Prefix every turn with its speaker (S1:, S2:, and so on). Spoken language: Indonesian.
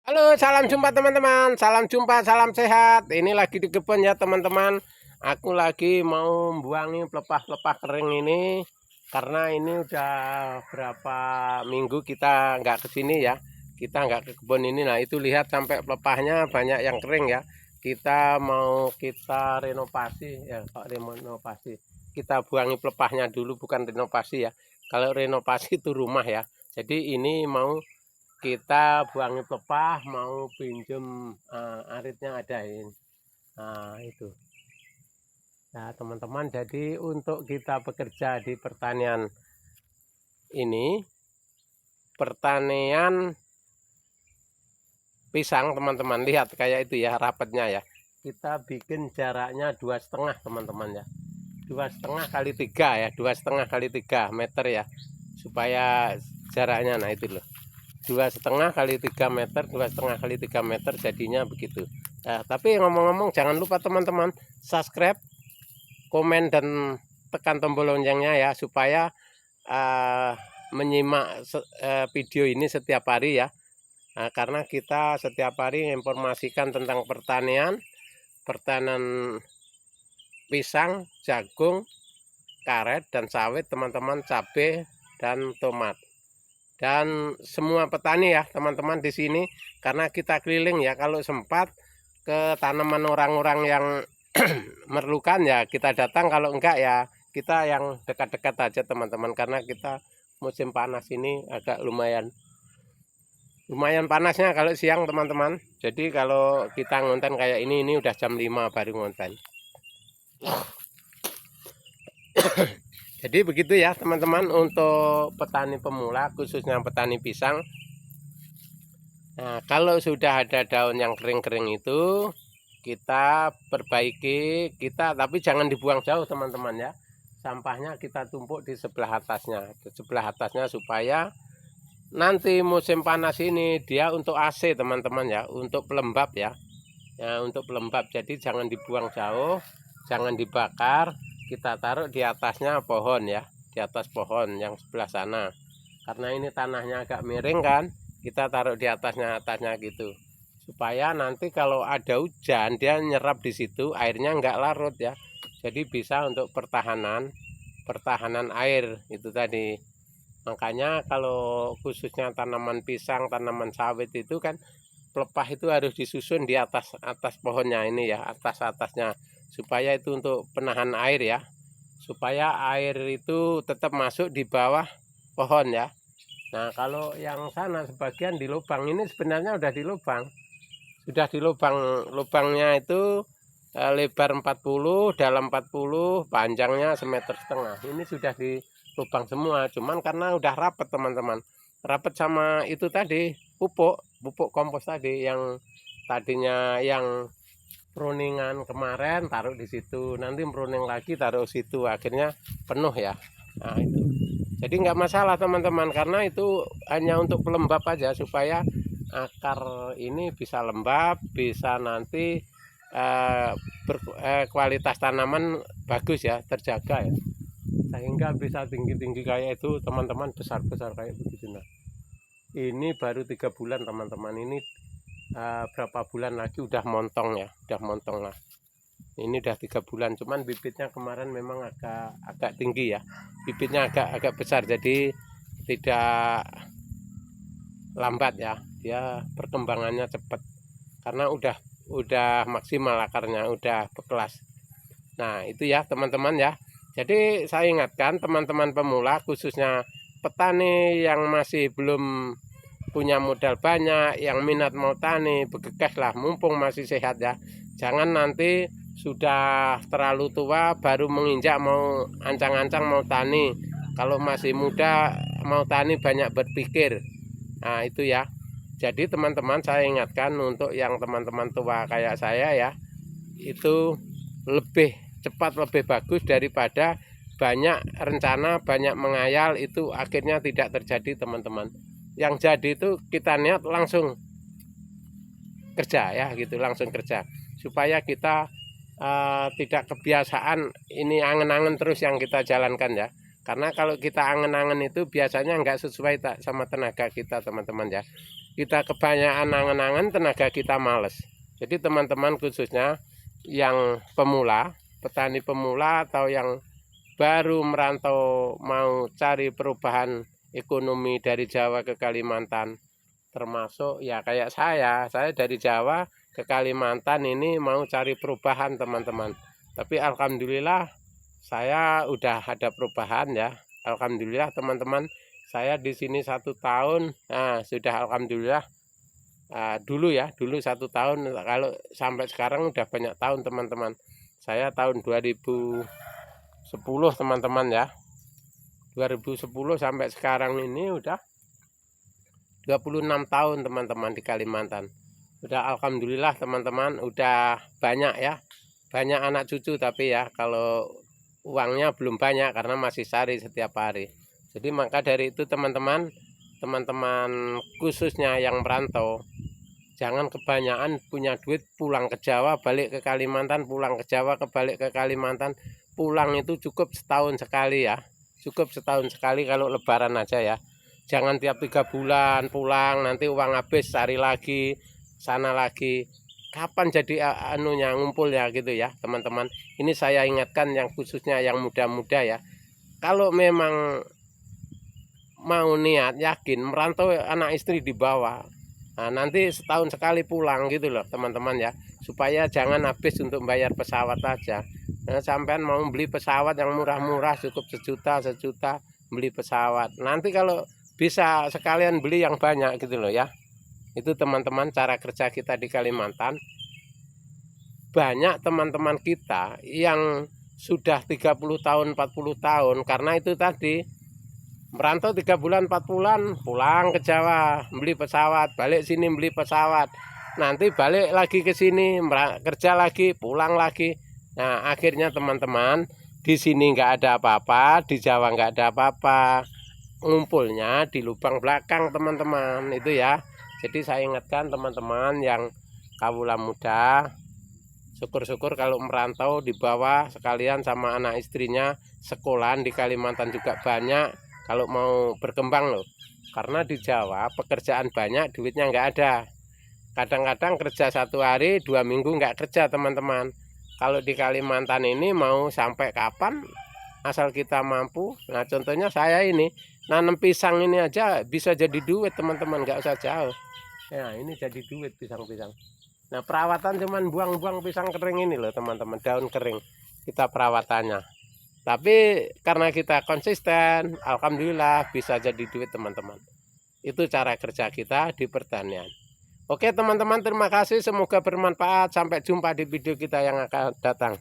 S1: Halo, salam jumpa teman-teman. Salam jumpa, salam sehat. Ini lagi di kebun ya teman-teman. Aku lagi mau buangi pelepah-pelepah kering ini karena ini udah berapa minggu kita nggak ke sini ya. Kita nggak ke kebun ini. Nah, itu lihat sampai pelepahnya banyak yang kering ya. Kita mau renovasi ya, Pak, renovasi. Kita buangi pelepahnya dulu, bukan renovasi ya. Kalau renovasi itu rumah ya. Jadi ini mau kita buangi pelepah, mau pinjem aritnya ada ini. Nah, itu. Nah, teman-teman, jadi untuk kita bekerja di pertanian ini, pertanian pisang, teman-teman, lihat kayak itu ya rapatnya ya. Kita bikin jaraknya 2,5 teman-teman ya. 2,5 kali 3 ya, 2,5 kali 3 meter ya, supaya jaraknya, nah itu loh, 2,5 kali 3 meter, 2,5 kali 3 meter, jadinya begitu. Nah, tapi ngomong-ngomong, jangan lupa teman-teman subscribe, komen, dan tekan tombol loncengnya ya, supaya menyimak video ini setiap hari ya. Nah, karena kita setiap hari informasikan tentang pertanian pisang, jagung, karet, dan sawit teman-teman, cabai dan tomat. Dan semua petani ya teman-teman di sini, karena kita keliling ya, kalau sempat ke tanaman orang-orang yang memerlukan ya kita datang, kalau enggak ya kita yang dekat-dekat aja teman-teman, karena kita musim panas ini agak lumayan panasnya kalau siang teman-teman. Jadi kalau kita ngonten kayak ini udah jam 5 baru ngonten. Jadi begitu ya teman-teman untuk petani pemula, khususnya petani pisang. Nah, kalau sudah ada daun yang kering-kering itu kita perbaiki, tapi jangan dibuang jauh teman-teman ya. Sampahnya kita tumpuk di sebelah atasnya, supaya nanti musim panas ini dia untuk AC teman-teman ya, untuk pelembab ya. Ya, untuk pelembab. Jadi jangan dibuang jauh, jangan dibakar. Kita taruh di atasnya pohon ya, di atas pohon yang sebelah sana. Karena ini tanahnya agak miring kan, kita taruh di atasnya gitu, supaya nanti kalau ada hujan dia nyerap di situ, airnya nggak larut ya. Jadi bisa untuk pertahanan air itu tadi. Makanya kalau khususnya tanaman pisang, tanaman sawit itu kan pelepah itu harus disusun di atas pohonnya ini ya, atasnya, supaya itu untuk penahan air ya, supaya air itu tetap masuk di bawah pohon ya. Nah, kalau yang sana sebagian di lubang, ini sebenarnya sudah di lubang. Lubangnya itu lebar 40, dalam 40, panjangnya 1,5 meter. Ini sudah di lubang semua, cuman karena udah rapat teman-teman, rapat sama itu tadi, pupuk kompos tadi, yang tadinya yang pruningan kemarin taruh di situ, nanti pruning lagi taruh situ, akhirnya penuh ya. Nah, itu jadi nggak masalah teman-teman, karena itu hanya untuk pelembab aja, supaya akar ini bisa lembab, bisa nanti kualitas tanaman bagus ya, terjaga ya, sehingga bisa tinggi-tinggi kayak itu teman-teman, besar-besar kayak begitu. Nah, ini baru 3 bulan teman-teman, ini berapa bulan lagi udah montong ya, udah montong lah. Ini udah 3 bulan, cuman bibitnya kemarin memang agak tinggi ya, bibitnya agak besar, jadi tidak lambat ya, dia perkembangannya cepat karena udah maksimal akarnya, udah berkelas. Nah, itu ya teman-teman ya. Jadi saya ingatkan teman-teman pemula, khususnya petani yang masih belum punya modal banyak, yang minat mau tani, bergegas lah, mumpung masih sehat ya. Jangan nanti sudah terlalu tua baru menginjak mau ancang-ancang mau tani. Kalau masih muda mau tani banyak berpikir. Nah, itu ya. Jadi teman-teman, saya ingatkan untuk yang teman-teman tua kayak saya ya, itu lebih cepat lebih bagus daripada banyak rencana, banyak mengayal, itu akhirnya tidak terjadi teman-teman. Yang jadi itu kita niat langsung kerja ya gitu, langsung kerja, supaya kita tidak kebiasaan ini angen-angen terus yang kita jalankan ya. Karena kalau kita angen-angen itu biasanya nggak sesuai sama tenaga kita teman-teman ya. kita kebanyakan angan-angan, tenaga kita males. Jadi teman-teman khususnya yang pemula, petani pemula atau yang baru merantau mau cari perubahan ekonomi dari Jawa ke Kalimantan, termasuk ya kayak saya dari Jawa ke Kalimantan ini mau cari perubahan teman-teman. Tapi alhamdulillah saya udah ada perubahan ya. Alhamdulillah teman-teman, saya di sini 1 tahun, nah sudah alhamdulillah. Dulu 1 tahun, kalau sampai sekarang udah banyak tahun teman-teman. Saya tahun 2010 teman-teman ya, 2010 sampai sekarang ini udah 26 tahun teman-teman di Kalimantan. Udah alhamdulillah teman-teman, udah banyak ya, banyak anak cucu. Tapi ya kalau uangnya belum banyak karena masih sari setiap hari. Jadi maka dari itu teman-teman khususnya yang merantau, jangan kebanyakan punya duit pulang ke Jawa balik ke Kalimantan, pulang ke Jawa balik ke Kalimantan. Pulang itu cukup setahun sekali ya, cukup setahun sekali kalau lebaran aja ya. Jangan tiap 3 bulan pulang, nanti uang habis cari lagi sana lagi. Kapan jadi anunya ngumpulnya gitu ya teman-teman. Ini saya ingatkan yang khususnya yang muda-muda ya. Kalau memang mau niat yakin merantau, anak istri dibawa. Nah, nanti setahun sekali pulang gitu loh teman-teman ya. Supaya jangan habis untuk bayar pesawat aja. Nah, sampean mau beli pesawat yang murah-murah cukup sejuta beli pesawat. Nanti kalau bisa sekalian beli yang banyak gitu loh ya. Itu teman-teman cara kerja kita di Kalimantan. Banyak teman-teman kita yang sudah 30 tahun 40 tahun karena itu tadi merantau 3 bulan 4 bulan pulang ke Jawa beli pesawat, balik sini beli pesawat, nanti balik lagi ke sini kerja lagi, pulang lagi. Nah akhirnya teman-teman di sini nggak ada apa-apa, di Jawa nggak ada apa-apa, ngumpulnya di lubang belakang teman-teman itu ya. Jadi saya ingatkan teman-teman yang kawula muda, syukur-syukur kalau merantau dibawa sekalian sama anak istrinya. Sekolahan di Kalimantan juga banyak kalau mau berkembang loh. Karena di Jawa pekerjaan banyak, duitnya nggak ada. Kadang-kadang kerja 1 hari 2 minggu nggak kerja teman-teman. Kalau di Kalimantan ini mau sampai kapan asal kita mampu. Nah contohnya saya ini nanam pisang ini aja bisa jadi duit teman-teman, nggak usah jauh ya. Ini jadi duit pisang-pisang. Nah perawatan cuman buang-buang pisang kering ini loh teman-teman, daun kering kita perawatannya. Tapi karena kita konsisten, alhamdulillah bisa jadi duit teman-teman. Itu cara kerja kita di pertanian. Oke teman-teman, terima kasih, semoga bermanfaat. Sampai jumpa di video kita yang akan datang.